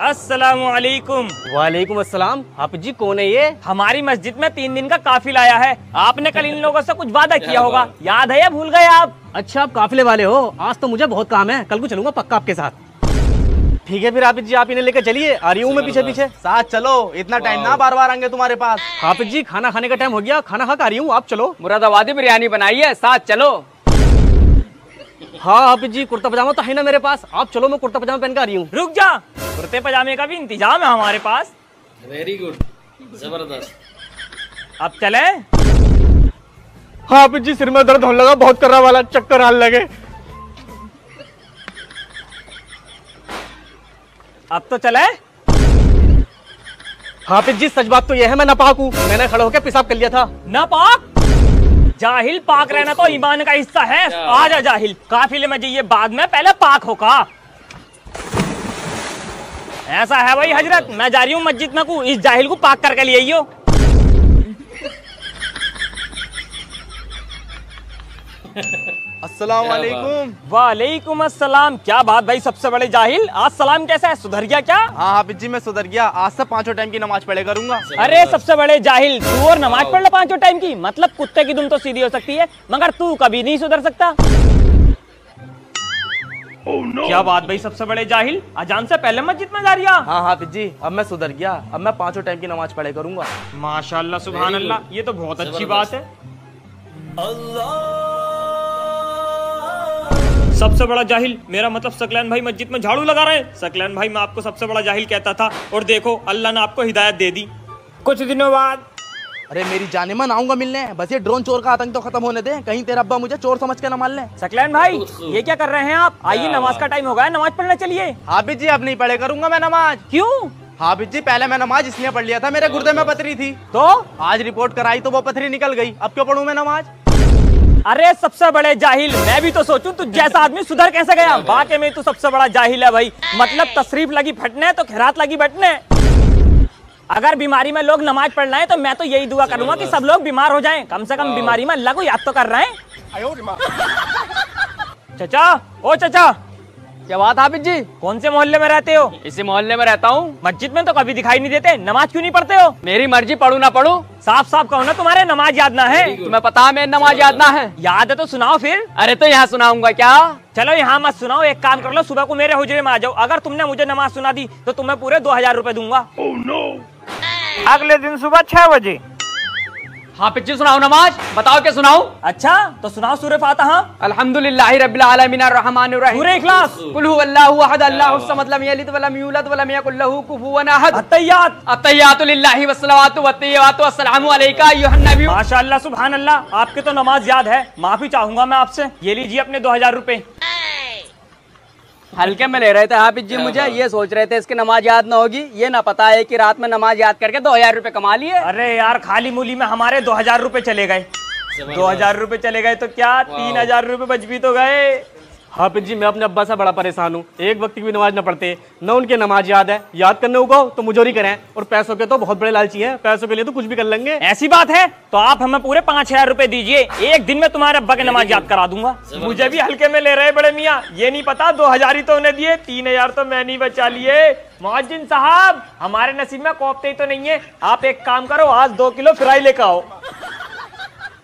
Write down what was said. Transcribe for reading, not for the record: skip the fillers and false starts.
अस्सलामुअलैकुम। वालेकुम अस्सलाम। हाफिज जी कौन है ये? हमारी मस्जिद में 3 दिन का काफिला आया है। आपने कल इन लोगों से कुछ वादा किया होगा, याद है या भूल गए आप? अच्छा आप काफिले वाले हो। आज तो मुझे बहुत काम है, कल को चलूंगा पक्का आपके साथ। ठीक है फिर हाफिज जी आप इन्हें लेकर चलिए, आ रही हूँ मैं पीछे पीछे। साथ चलो, इतना टाइम ना बार बार आएंगे तुम्हारे पास। हाफिज जी खाना खाने का टाइम हो गया, खाना खा कर आ रही हूँ, आप चलो। मुरादाबादी बिरयानी बनाई है, साथ चलो। हाँ हाफिज जी कुर्ता पजामा तो है ना मेरे पास, आप चलो मैं कुर्ता पजामा पहन कर आ रही हूँ। रुक जा, कुर्ते पजामे का भी इंतजाम है हमारे पास। वेरी गुड, जबरदस्त। अब चले? हाँ हाफिज जी सिर में दर्द होने लगा, बहुत कर रहा वाला, चक्कर आने लगे। अब तो चले? हाफिज जी सच बात तो यह है मैं नापाक हूँ, मैंने खड़ा होकर पेशाब कर लिया था। नापाक? जाहिल, पाक रहना तो ईमान का हिस्सा है। आजा जाहिल, काफिले में जाइए बाद में, पहले पाक होगा। ऐसा है भाई हजरत, मैं जा रही हूँ मस्जिद में को, इस जाहिल को पाक करके ले आइयो। अस्सलाम वालेकुम। वालेकुम अस्सलाम। क्या बात भाई, सबसे बड़े जाहिल, आज सलाम कैसा है, सुधर गया क्या? हाँ हाफिज जी मैं सुधर गया, आज से 5 टाइम की नमाज पढ़े करूंगा। अरे सबसे बड़े जाहिल, तू और नमाज पढ़ ले 5 टाइम की, मतलब कुत्ते की दुम तो सीधी हो सकती है मगर तू कभी नहीं सुधर सकता। क्या बात भाई, सबसे बड़े जाहिल, अजान से पहले मस्जिद में जा रही है? हाँ हाफिज जी अब मैं सुधर गया, अब मैं 5 टाइम की नमाज पढ़े करूंगा। माशाल्लाह सुभान अल्लाह, ये तो बहुत अच्छी बात है। सबसे बड़ा जाहिल, मेरा मतलब सकलैन भाई मस्जिद में झाड़ू लगा रहे हैं। सकलैन भाई मैं आपको सबसे बड़ा जाहिल कहता था और देखो अल्लाह ने आपको हिदायत दे दी। कुछ दिनों बाद अरे मेरी जाने मन आऊंगा मिलने, बस ये ड्रोन चोर का आतंक तो खत्म होने दे, कहीं तेरा अब्बा मुझे चोर समझ के न मान ले। सकलैन भाई ये क्या कर रहे हैं आप? आइए नमाज का टाइम हो गया, नमाज पढ़ना चलिए। हाफिज जी अब नहीं पढ़े करूंगा मैं नमाज। क्यों? हाफिज जी पहले मैं नमाज इसलिए पढ़ लिया था, मेरे गुर्दे में पथरी थी, तो आज रिपोर्ट कराई तो वो पथरी निकल गई, अब क्यों पढ़ूं मैं नमाज? अरे सबसे बड़े जाहिल, मैं भी तो सोचूं तू जैसा आदमी सुधर कैसे गया। वाकई में तू सबसे बड़ा जाहिल है भाई, मतलब तशरीफ लगी फटने तो खैरात लगी बटने। अगर बीमारी में लोग नमाज पढ़ रहे हैं तो मैं तो यही दुआ करूंगा कि सब लोग बीमार हो जाएं, कम से कम बीमारी में अल्लाह को याद तो कर रहे हैं। चचा, ओ चचा। क्या बात हाफिज जी? कौन से मोहल्ले में रहते हो? इसी मोहल्ले में रहता हूँ। मस्जिद में तो कभी दिखाई नहीं देते, नमाज क्यों नहीं पढ़ते हो? मेरी मर्जी, पढ़ू ना पढ़ू। साफ साफ कहो ना, तुम्हारे नमाज याद ना है? तुम्हें पता है मेरी नमाज याद ना है? याद है तो सुनाओ फिर। अरे तो यहाँ सुनाऊंगा क्या? चलो यहाँ मत सुनाओ, एक काम कर लो, सुबह को मेरे हुजरे में आ जाओ, अगर तुमने मुझे नमाज सुना दी तो तुम्हें पूरे 2000 रुपए दूंगा। अगले दिन सुबह 6 बजे। हाफिज जी सुनाओ नमाज, बताओ क्या सुनाऊं? अच्छा तो सुनाओ सूरह फातिहा। अल्हम्दुलिल्लाहि रब्बिल आलमीन अर्रहमानिर रहीम, सूरह इखलास, कुल हुवल्लाहु अहद अल्लाहुस समद लम यलिद वलम यूलद वलम यकुल लहू कुफुवन अहद। अत्तहियात, अत्तहियातु लिल्लाहि वस्सलावातु वत्तय्यिबातु अस्सलामु अलैका अय्युहन नबी। माशाअल्लाह सुभान अल्लाह, आपके तो नमाज याद है। माफी चाहूंगा मैं आपसे, ये लीजिए अपने 2000 रुपए। हल्के में ले रहे थे हाफिज जी, मुझे ये सोच रहे थे इसकी नमाज याद ना होगी, ये ना पता है कि रात में नमाज याद करके 2000 रुपए कमा लिए। अरे यार खाली मूली में हमारे 2000 रुपए चले गए। 2000 रुपए चले गए तो क्या 3000 रुपए बच भी तो गए। हाफिज जी मैं अपने अब्बा से बड़ा परेशान हूँ, एक वक्त की भी नमाज न पढ़ते, न उनके नमाज याद है, याद करने उगाओ तो मुजोरी करें, और पैसों के तो बहुत बड़े लालची हैं, पैसों के लिए तो कुछ भी कर लेंगे। ऐसी बात है तो आप हमें पूरे 5000 रुपए दीजिए, एक दिन में तुम्हारे अब्बा की नमाज याद करा दूंगा। मुझे भी हल्के में ले रहे बड़े मियाँ, ये नहीं पता 2000 ही तो उन्हें दिए, 3000 तो मैं नहीं बचा लिए। मुअज्जिन साहब हमारे नसीब में कोफ्ते ही तो नहीं है, आप एक काम करो आज 2 किलो फ्राई लेकर आओ।